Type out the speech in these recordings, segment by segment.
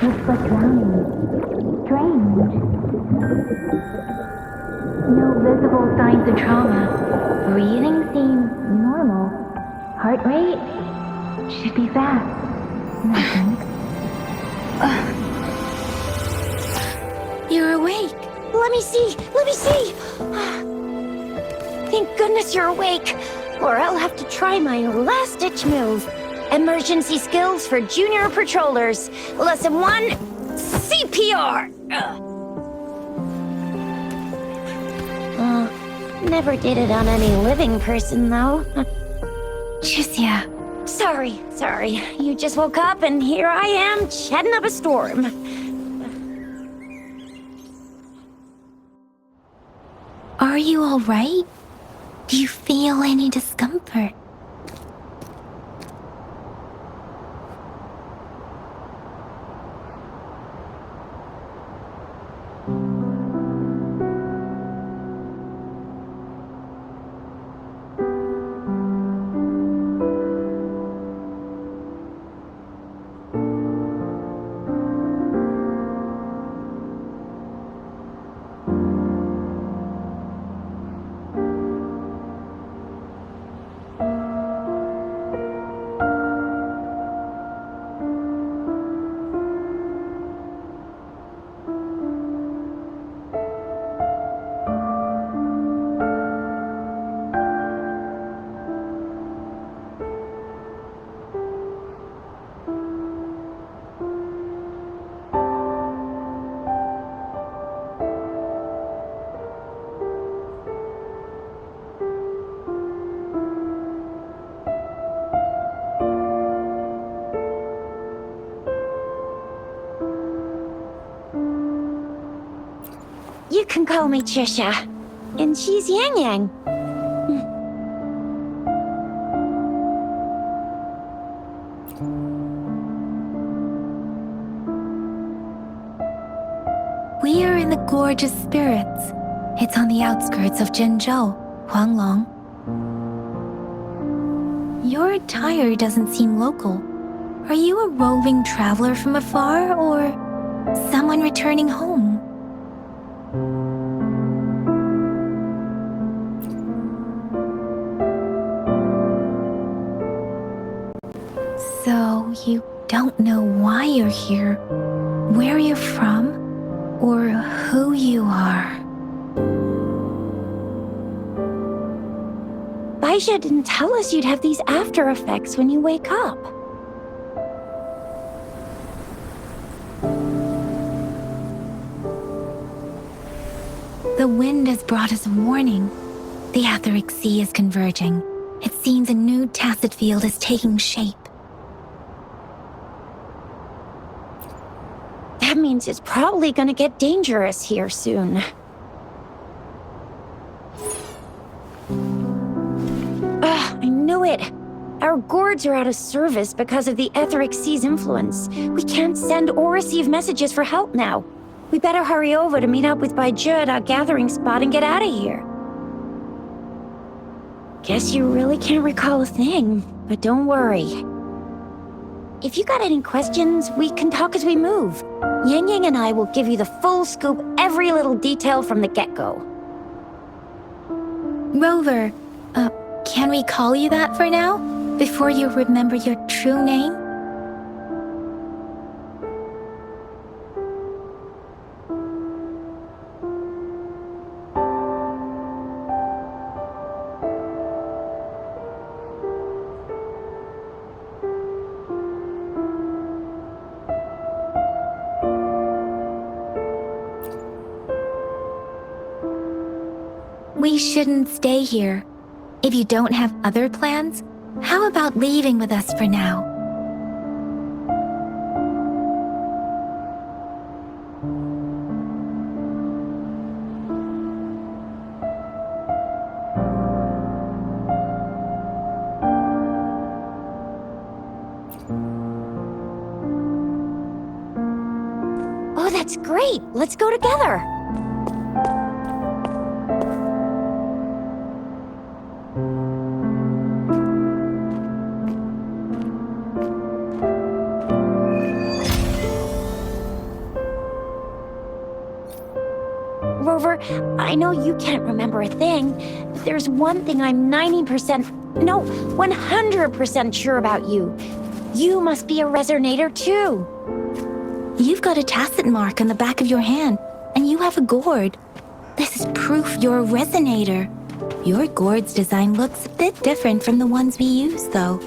Looks like drowning. Strange. No visible signs of trauma. Breathing seems normal. Heart rate should be fast. Nothing. You're awake. Let me see! Let me see! Thank goodness you're awake, or I'll have to try my last-ditch move. Emergency skills for junior patrollers. Lesson 1, CPR! Never did it on any living person, though. Tricia. Sorry. You just woke up, and here I am, chatting up a storm. Are you all right? Do you feel any discomfort? You can call me Trisha. And she's Yang Yang. We are in the Gorge of Spirits. It's on the outskirts of Zhenzhou, Huanglong. Your attire doesn't seem local. Are you a roving traveler from afar, or someone returning home? So, you don't know why you're here, where you're from, or who you are. Baisha didn't tell us you'd have these after effects when you wake up. The wind has brought us a warning. The Etheric Sea is converging. It seems a new tacit field is taking shape. That means it's probably gonna get dangerous here soon. I knew it! Our gourds are out of service because of the Etheric Sea's influence. We can't send or receive messages for help now. We better hurry over to meet up with Baizhi at our gathering spot and get out of here. Guess you really can't recall a thing, but don't worry. If you got any questions, we can talk as we move. Yang Yang and I will give you the full scoop, every little detail from the get-go. Rover, can we call you that for now? Before you remember your true name? We shouldn't stay here. If you don't have other plans, how about leaving with us for now? Oh, that's great! Let's go together! I know you can't remember a thing, but there's one thing I'm 100% sure about you. You must be a resonator too. You've got a tacit mark on the back of your hand, and you have a gourd. This is proof you're a resonator. Your gourd's design looks a bit different from the ones we use, though.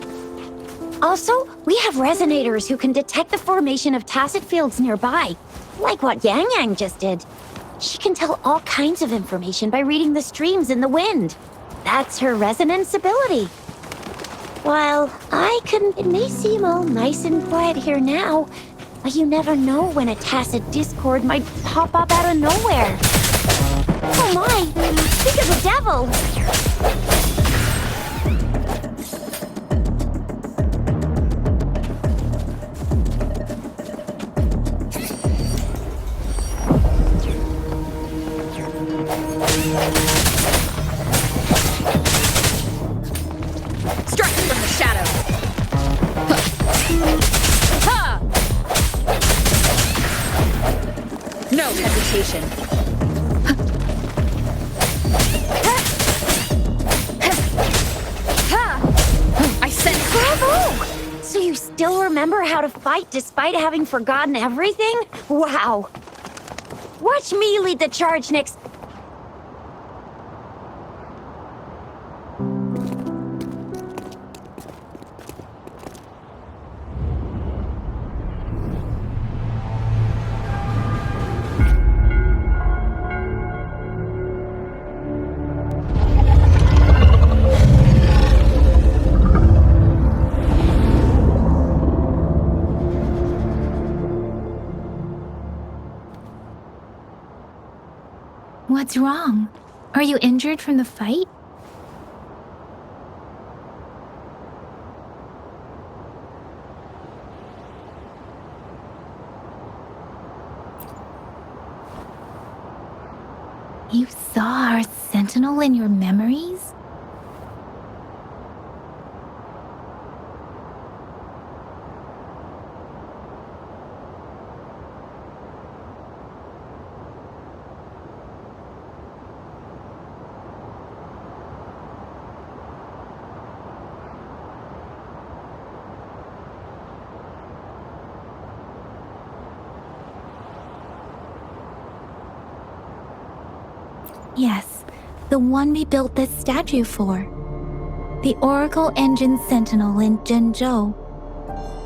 Also, we have resonators who can detect the formation of tacit fields nearby, like what Yang Yang just did. She can tell all kinds of information by reading the streams in the wind. That's her resonance ability. While it may seem all nice and quiet here now, but you never know when a tacit discord might pop up out of nowhere. Oh my! Think of the devil! Strike from the shadows! Ha! No hesitation. I sense it. Bravo! So you still remember how to fight despite having forgotten everything? Wow! Watch me lead the charge next. What's wrong? Are you injured from the fight? You saw our sentinel in your memories? Yes, the one we built this statue for. The Oracle Engine Sentinel in Zhenzhou.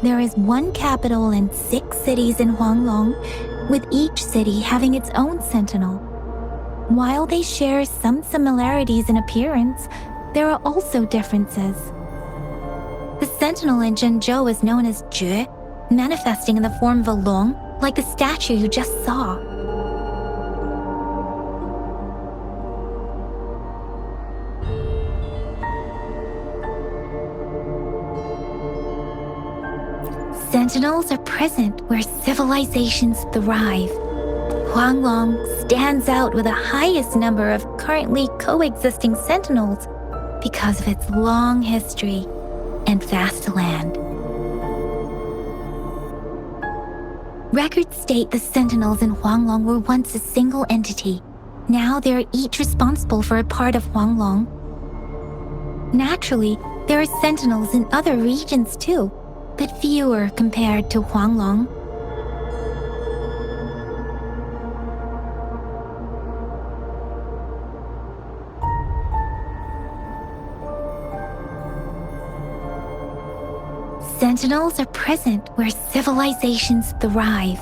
There is one capital and 6 cities in Huanglong, with each city having its own sentinel. While they share some similarities in appearance, there are also differences. The sentinel in Zhenzhou is known as Jue, manifesting in the form of a long, like the statue you just saw. Sentinels are present where civilizations thrive. Huanglong stands out with the highest number of currently coexisting sentinels because of its long history and vast land. Records state the sentinels in Huanglong were once a single entity. Now they are each responsible for a part of Huanglong. Naturally, there are sentinels in other regions too, but fewer compared to Huanglong. Sentinels are present where civilizations thrive.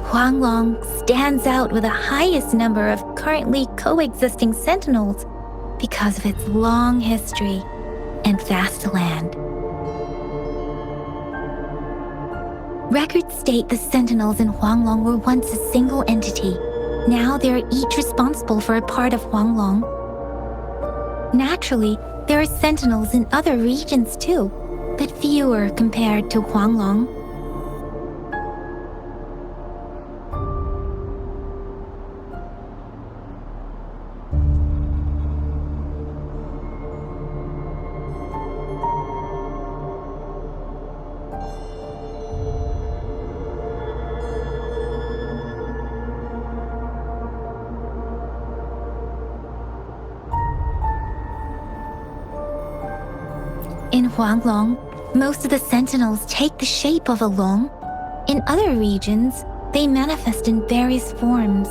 Huanglong stands out with the highest number of currently coexisting sentinels because of its long history and vast land. Records state the sentinels in Huanglong were once a single entity. Now they are each responsible for a part of Huanglong. Naturally, there are sentinels in other regions too, but fewer compared to Huanglong. In Huanglong, most of the sentinels take the shape of a long. In other regions, they manifest in various forms.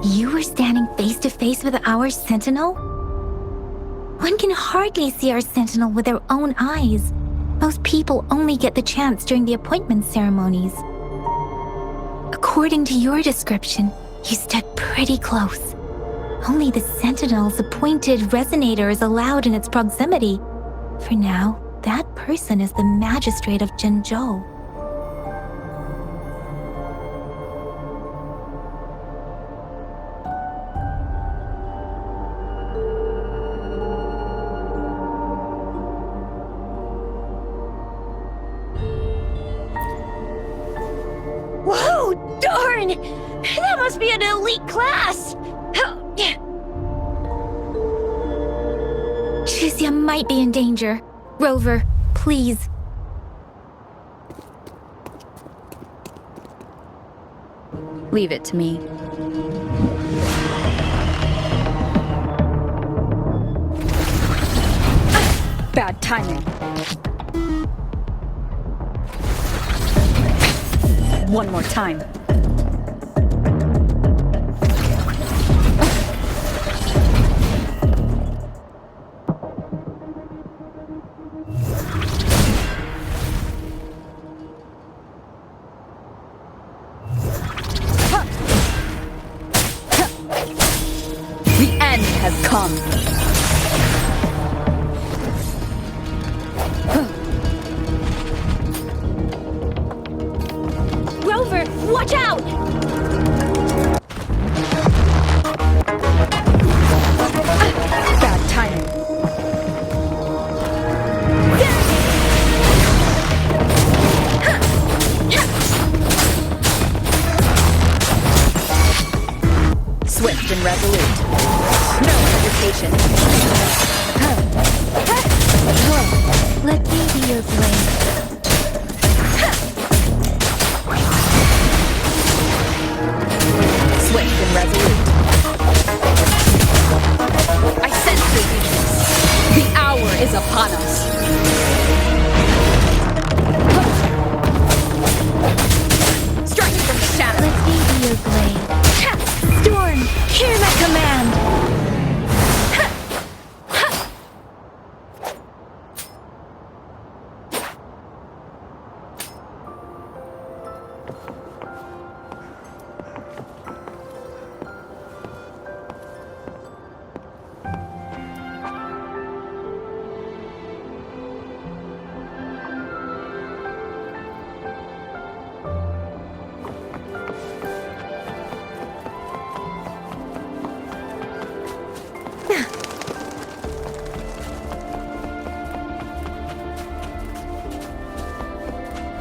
You were standing face to face with our sentinel? One can hardly see our sentinel with their own eyes. Most people only get the chance during the appointment ceremonies. According to your description, you stood pretty close. Only the sentinel's appointed resonator is allowed in its proximity. For now, that person is the magistrate of Zhenzhou. Whoa, darn! That must be an elite class! Chixia might be in danger. Rover, please. Leave it to me. Bad timing. One more time. The end has come. Rover, watch out! Bad timing. Swift and resolute. No hesitation. Let me be your blade. Swift and resolute. I sense your weakness. The hour is upon us. Striking from the shadow. Let me be your blade. Storm, hear my command!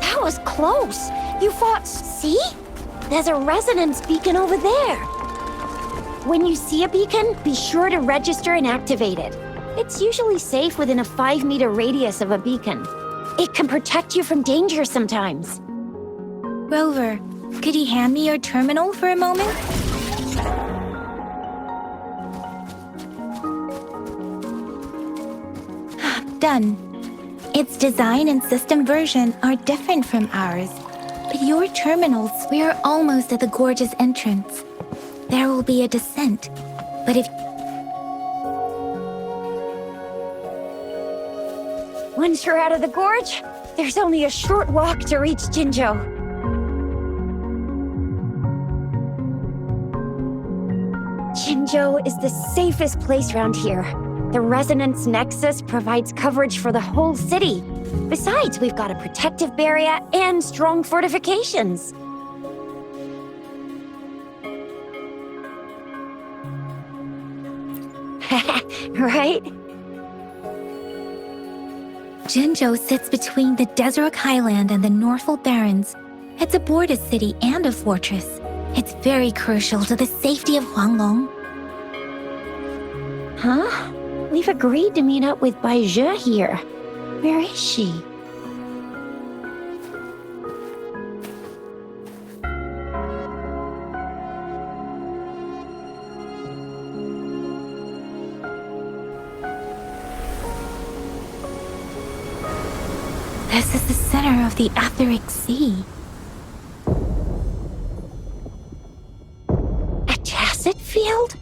That was close. You fought. See? There's a resonance beacon over there. When you see a beacon, be sure to register and activate it. It's usually safe within a 5-meter radius of a beacon. It can protect you from danger sometimes. Rover, could you hand me your terminal for a moment? Done. Its design and system version are different from ours. But your terminals, we are almost at the gorge's entrance. There will be a descent. But if Once you're out of the gorge, there's only a short walk to reach Jinzhou. Jinzhou is the safest place around here. The Resonance Nexus provides coverage for the whole city. Besides, we've got a protective barrier and strong fortifications. Right? Jinzhou sits between the Desert Highland and the Northful Barrens, It's aboard a city and a fortress. It's very crucial to the safety of Huanglong. Huh? We've agreed to meet up with Baizhi here. Where is she? This is the center of the Etheric Sea. A tacet field?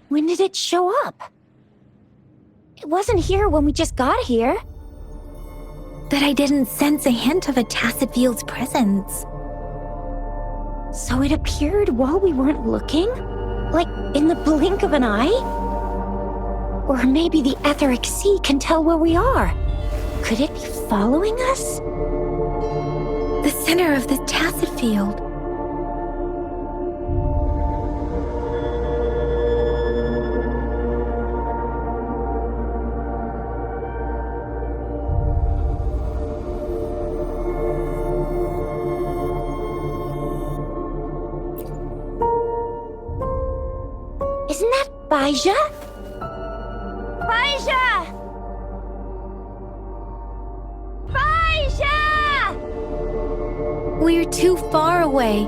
When did it show up? It wasn't here when we just got here. But I didn't sense a hint of a tacet field's presence. So it appeared while we weren't looking? Like in the blink of an eye? Or maybe the Etheric Sea can tell where we are. Could it be following us? The center of the tacet field. Isn't that Baizhi? Baizhi! Baizhi! We're too far away.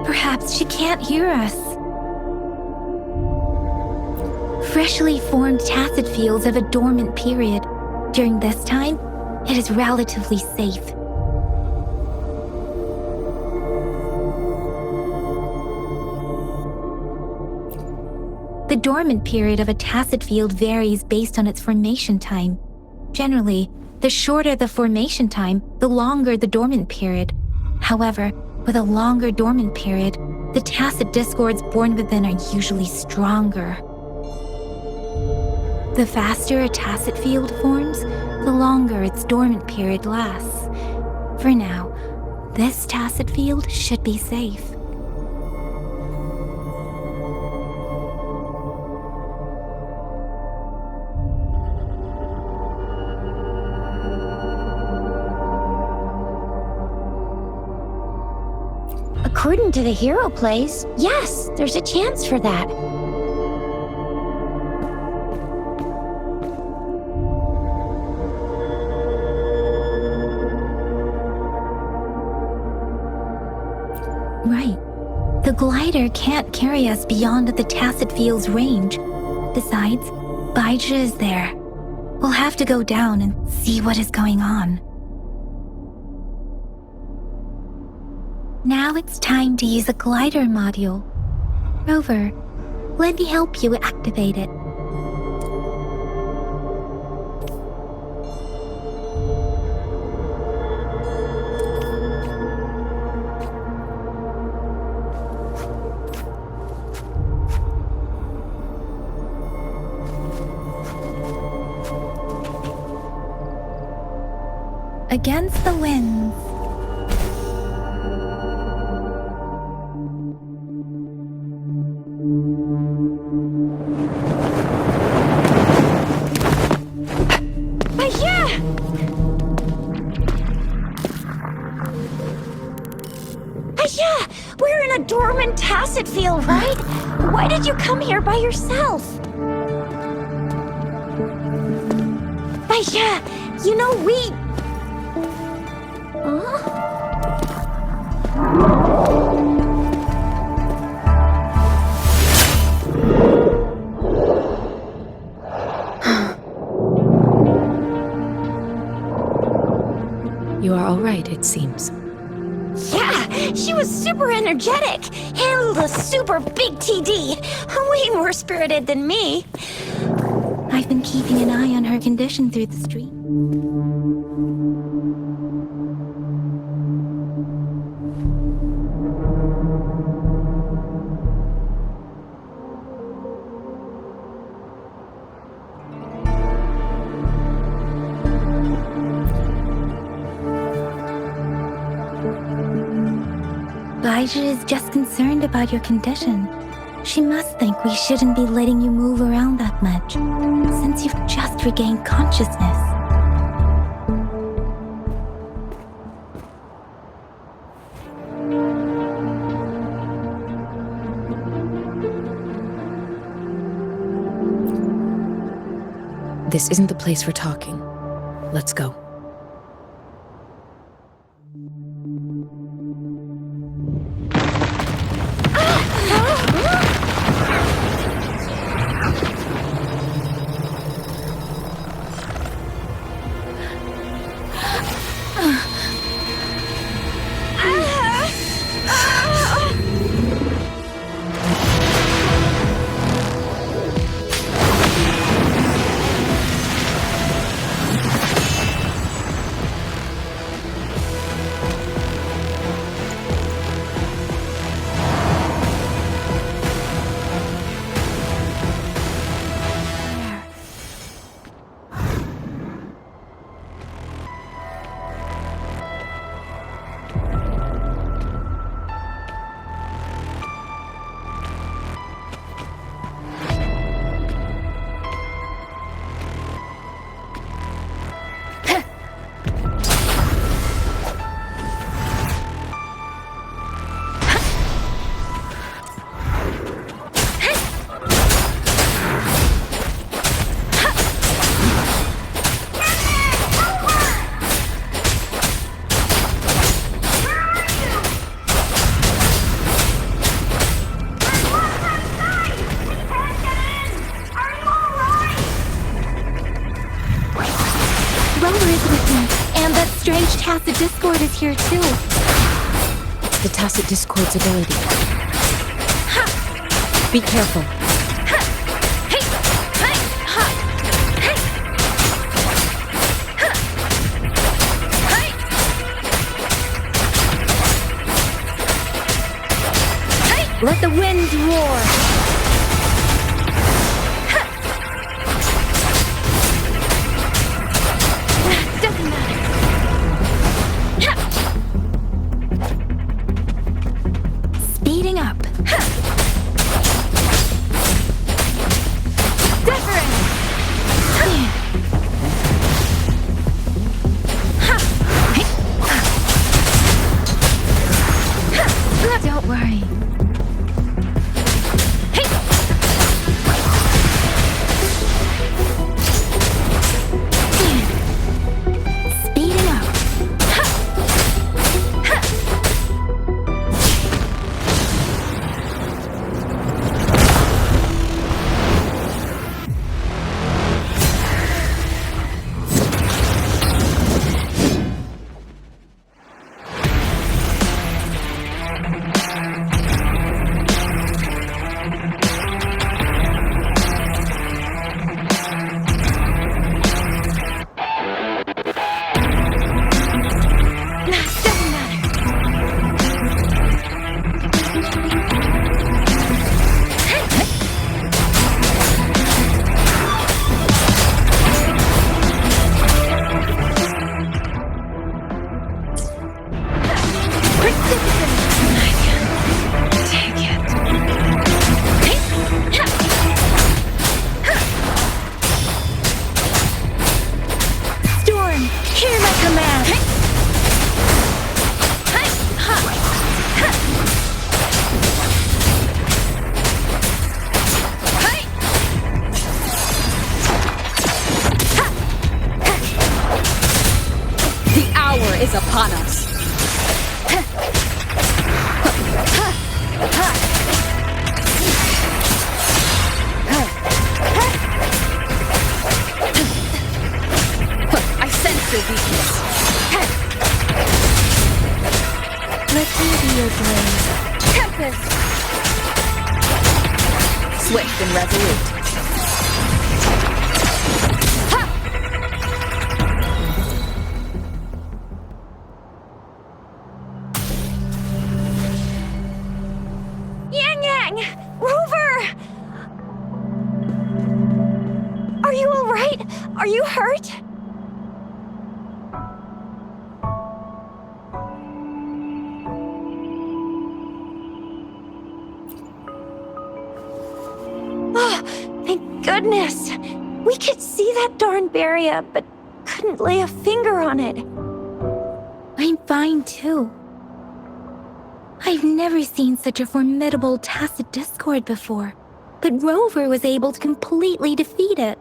Perhaps she can't hear us. Freshly formed tacet fields have a dormant period. During this time, it is relatively safe. The dormant period of a tacet field varies based on its formation time. Generally, the shorter the formation time, the longer the dormant period. However, with a longer dormant period, the tacet discords born within are usually stronger. The faster a tacet field forms, the longer its dormant period lasts. For now, this tacet field should be safe. According to the hero plays, yes, there's a chance for that. Right. The glider can't carry us beyond the tacet field's range. Besides, Baizhi is there. We'll have to go down and see what is going on. Now it's time to use a glider module. Rover, let me help you activate it. Against the winds. We're in a dormant tacet field, right? Why did you come here by yourself? Baizhi, you know we... Huh? You are all right, it seems. Yeah, she was super energetic. Handled a super big TD. Way more spirited than me. I've been keeping an eye on her condition through the street. Baizhi is just concerned about your condition. She must think we shouldn't be letting you move around that much, since you've just regained consciousness. This isn't the place for talking. Let's go. Rover is with me, and that strange Tacet Discord is here too. It's the Tacet Discord's ability. Be careful. Let the winds roar! Doesn't matter. Speeding up. Don't worry. Speeding up. Hear my command! The hour is upon us. I sense your weakness. Let me be your blade. Tempest! Swift and resolute. Yang Yang! Rover! Are you alright? Are you hurt? Oh, thank goodness! We could see that darn barrier, but couldn't lay a finger on it. I'm fine too. I've never seen such a formidable Tacet Discord before, but Rover was able to completely defeat it.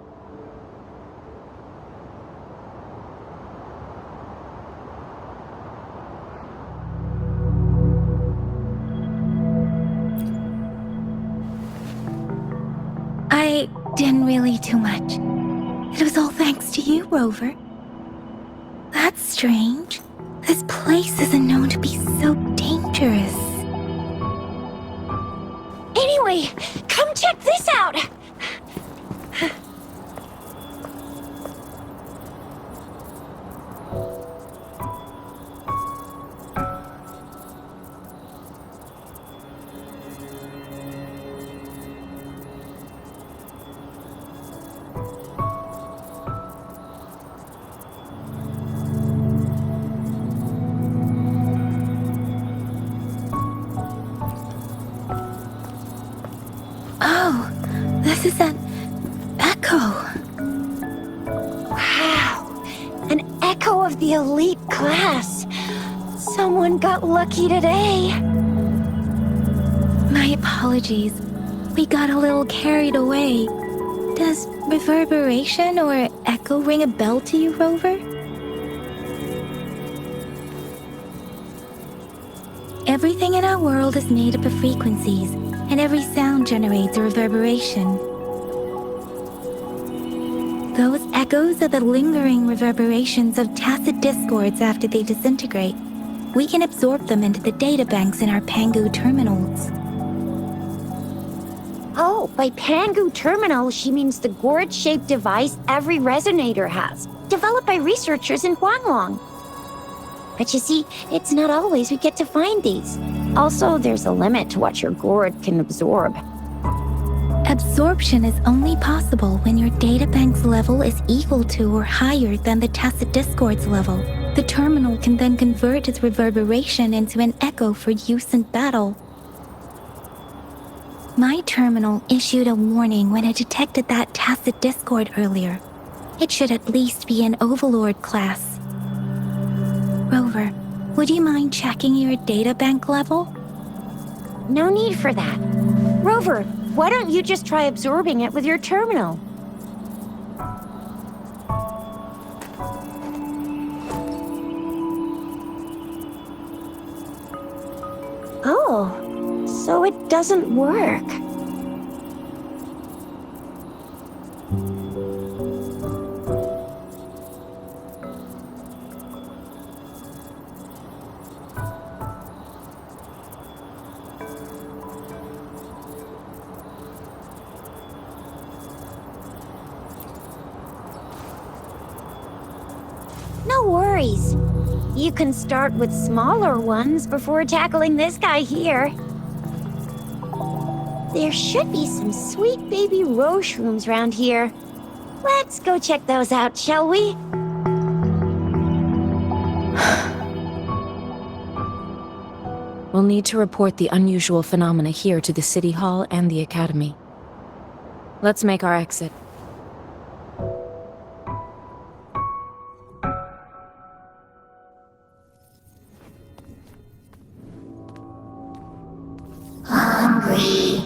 didn't really do much. It was all thanks to you, Rover. That's strange. This place isn't known to be so dangerous. Anyway, come check this out! Oh, this is an echo. Wow, an echo of the elite class. Someone got lucky today. My apologies. We got a little carried away. Does reverberation or echo ring a bell to you, Rover? Everything in our world is made up of frequencies, and every sound generates a reverberation. Those echoes are the lingering reverberations of tacit discords after they disintegrate. We can absorb them into the databanks in our Pangu terminals. Oh, by Pangu Terminal, she means the gourd-shaped device every resonator has, developed by researchers in Huanglong. But you see, it's not always we get to find these. Also, there's a limit to what your gourd can absorb. Absorption is only possible when your databank's level is equal to or higher than the tacit discord's level. The terminal can then convert its reverberation into an echo for use in battle. My terminal issued a warning when it detected that tacit discord earlier. It should at least be an Overlord class. Rover, would you mind checking your databank level? No need for that. Rover, why don't you just try absorbing it with your terminal? Oh, so it doesn't work. No worries. You can start with smaller ones before tackling this guy here. There should be some sweet baby roche rooms around here. Let's go check those out, shall we? We'll need to report the unusual phenomena here to the City Hall and the Academy. Let's make our exit. Hungry.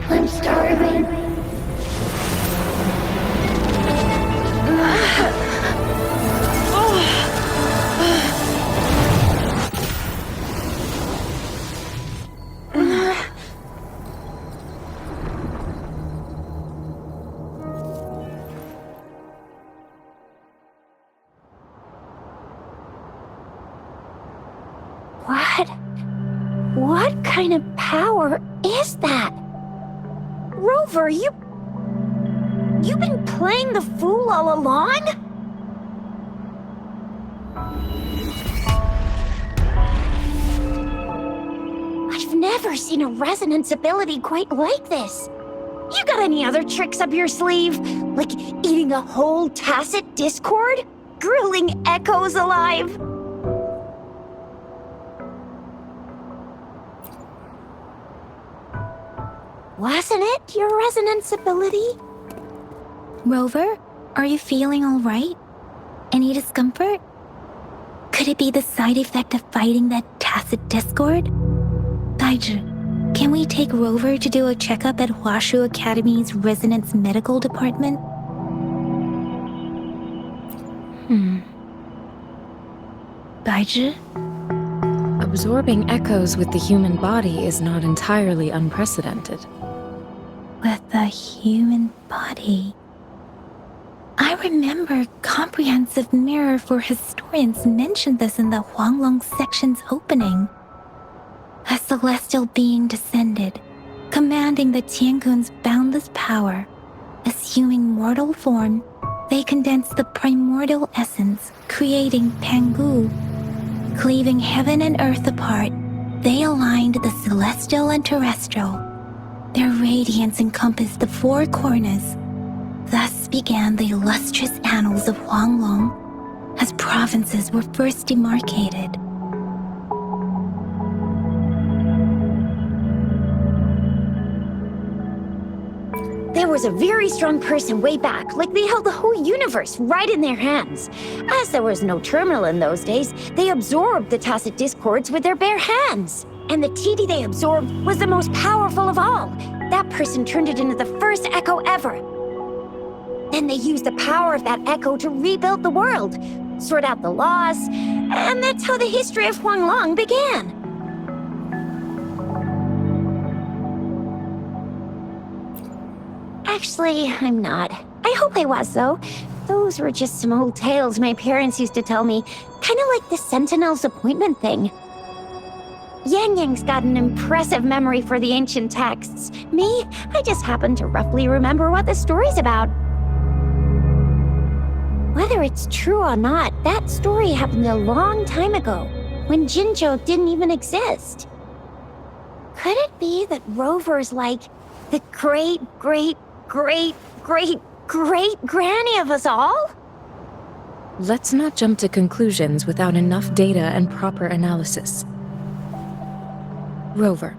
I'm starving. What kind of power is that? Rover, you've been playing the fool all along? I've never seen a resonance ability quite like this. You got any other tricks up your sleeve? Like eating a whole tacit discord? Grilling echoes alive? Wasn't it your resonance ability? Rover, are you feeling all right? Any discomfort? Could it be the side effect of fighting that tacit discord? Baizhi, can we take Rover to do a checkup at Huashu Academy's Resonance Medical Department? Baizhi? Absorbing echoes with the human body is not entirely unprecedented. with a human body. I remember Comprehensive Mirror for Historians mentioned this in the Huanglong section's opening. A celestial being descended, commanding the Tiangun's boundless power. Assuming mortal form, they condensed the primordial essence, creating Pangu. Cleaving heaven and earth apart, they aligned the celestial and terrestrial. Their radiance encompassed the four corners. Thus began the illustrious annals of Huanglong, as provinces were first demarcated. There was a very strong person way back, like they held the whole universe right in their hands. As there was no terminal in those days, they absorbed the tacit discords with their bare hands. And the TD they absorbed was the most powerful of all. That person turned it into the first echo ever. Then they used the power of that echo to rebuild the world, sort out the laws, and that's how the history of Huanglong began. Actually, I'm not. I hope I was, though. Those were just some old tales my parents used to tell me, kind of like the Sentinel's appointment thing. Yang Yang's got an impressive memory for the ancient texts. Me, I just happen to roughly remember what the story's about. Whether it's true or not, that story happened a long time ago, when Jinzhou didn't even exist. Could it be that Rover's like the great-great-great-great-great-granny of us all? Let's not jump to conclusions without enough data and proper analysis. Rover.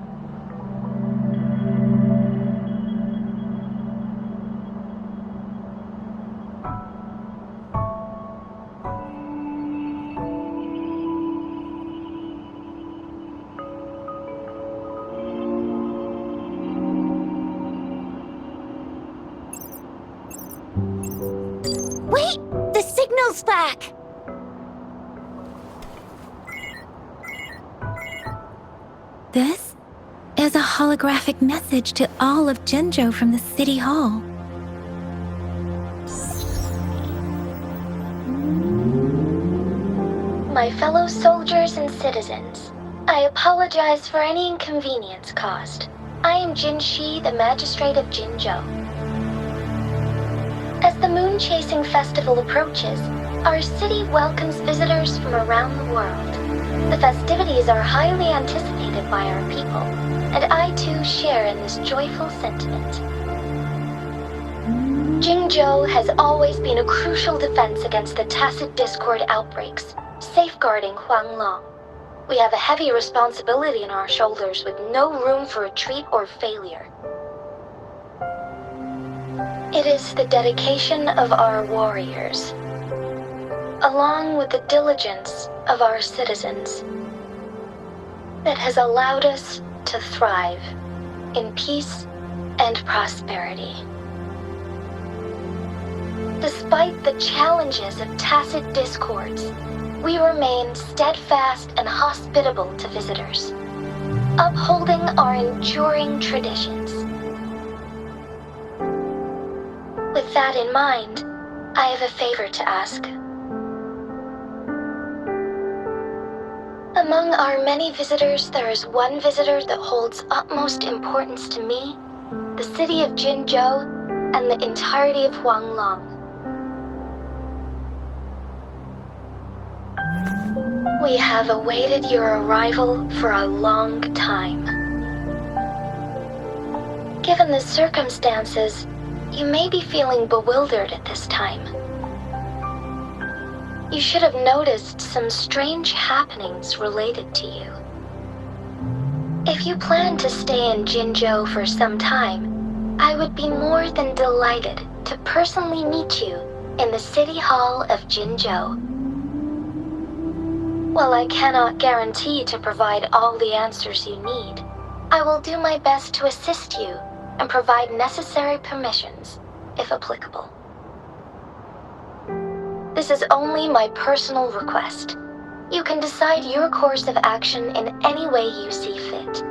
Wait! The signal's back! This is a holographic message to all of Jinzhou from the City Hall. My fellow soldiers and citizens, I apologize for any inconvenience caused. I am Jin Shi, the Magistrate of Jinzhou. As the Moon Chasing Festival approaches, our city welcomes visitors from around the world. The festivities are highly anticipated by our people, and I too share in this joyful sentiment. Jinzhou has always been a crucial defense against the tacit discord outbreaks, safeguarding Huanglong. We have a heavy responsibility on our shoulders with no room for retreat or failure. It is the dedication of our warriors, along with the diligence of our citizens, that has allowed us to thrive in peace and prosperity. Despite the challenges of tacit discords, we remain steadfast and hospitable to visitors, upholding our enduring traditions. With that in mind, I have a favor to ask. Among our many visitors, there is one visitor that holds utmost importance to me, the city of Jinzhou, and the entirety of Huanglong. We have awaited your arrival for a long time. Given the circumstances, you may be feeling bewildered at this time. You should have noticed some strange happenings related to you. If you plan to stay in Jinzhou for some time, I would be more than delighted to personally meet you in the City Hall of Jinzhou. While I cannot guarantee to provide all the answers you need, I will do my best to assist you and provide necessary permissions, if applicable. This is only my personal request. You can decide your course of action in any way you see fit.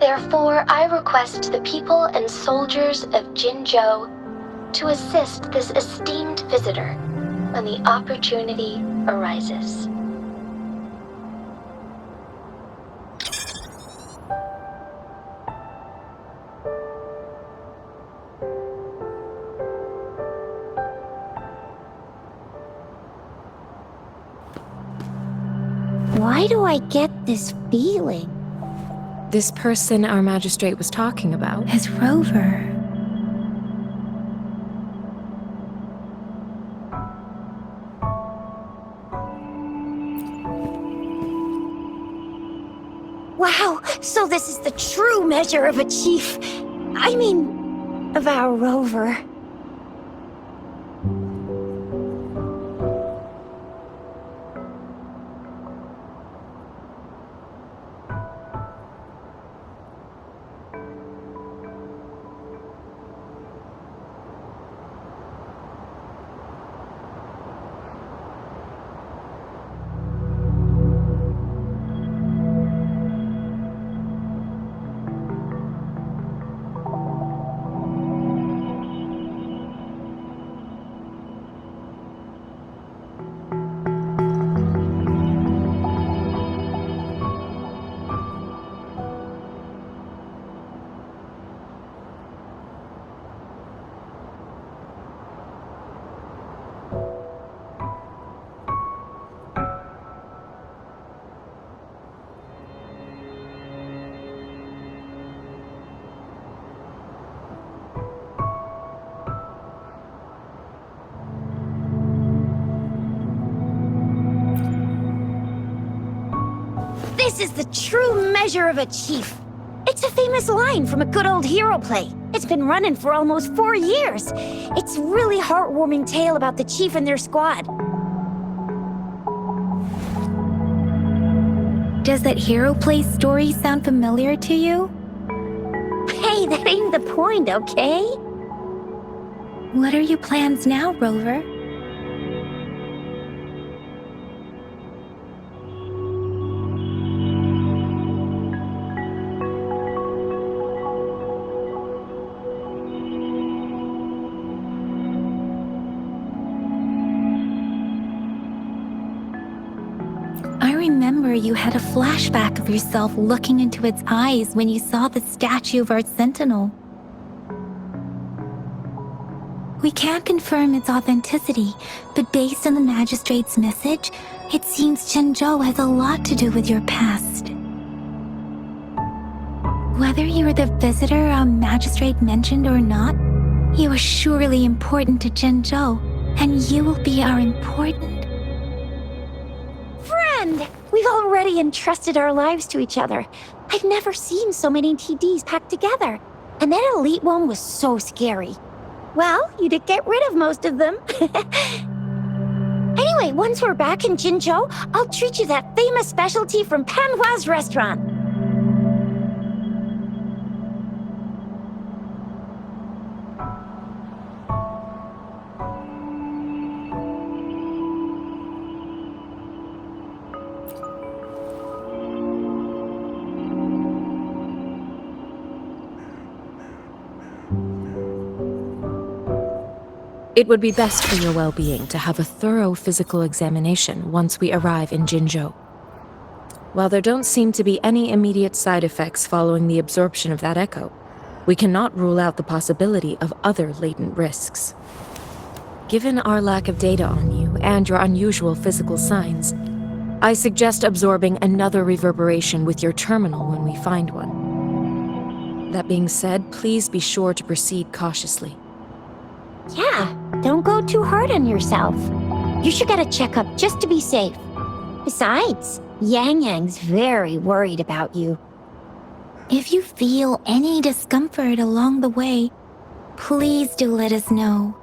Therefore, I request the people and soldiers of Jinzhou to assist this esteemed visitor when the opportunity arises. Why do I get this feeling? This person our magistrate was talking about. As Rover. Wow, so this is the true measure of a chief. I mean, of our Rover. This is the true measure of a chief. It's a famous line from a good old hero play. It's been running for almost 4 years. It's a really heartwarming tale about the chief and their squad. Does that hero play story sound familiar to you? Hey, that ain't the point, okay? What are your plans now, Rover? I remember you had a flashback of yourself looking into its eyes when you saw the statue of our sentinel. We can't confirm its authenticity, but based on the magistrate's message, it seems Jinzhou has a lot to do with your past. Whether you were the visitor our magistrate mentioned or not, you are surely important to Jinzhou, and you will be our important... Friend! We've already entrusted our lives to each other. I've never seen so many TDs packed together. And that elite one was so scary. Well, you did get rid of most of them. Anyway, once we're back in Jinzhou, I'll treat you that famous specialty from Panhua's restaurant. It would be best for your well-being to have a thorough physical examination once we arrive in Jinzhou. While there don't seem to be any immediate side effects following the absorption of that echo, we cannot rule out the possibility of other latent risks. Given our lack of data on you and your unusual physical signs, I suggest absorbing another reverberation with your terminal when we find one. That being said, please be sure to proceed cautiously. Yeah, don't go too hard on yourself. You should get a checkup just to be safe. Besides, Yang Yang's very worried about you. If you feel any discomfort along the way, please do let us know.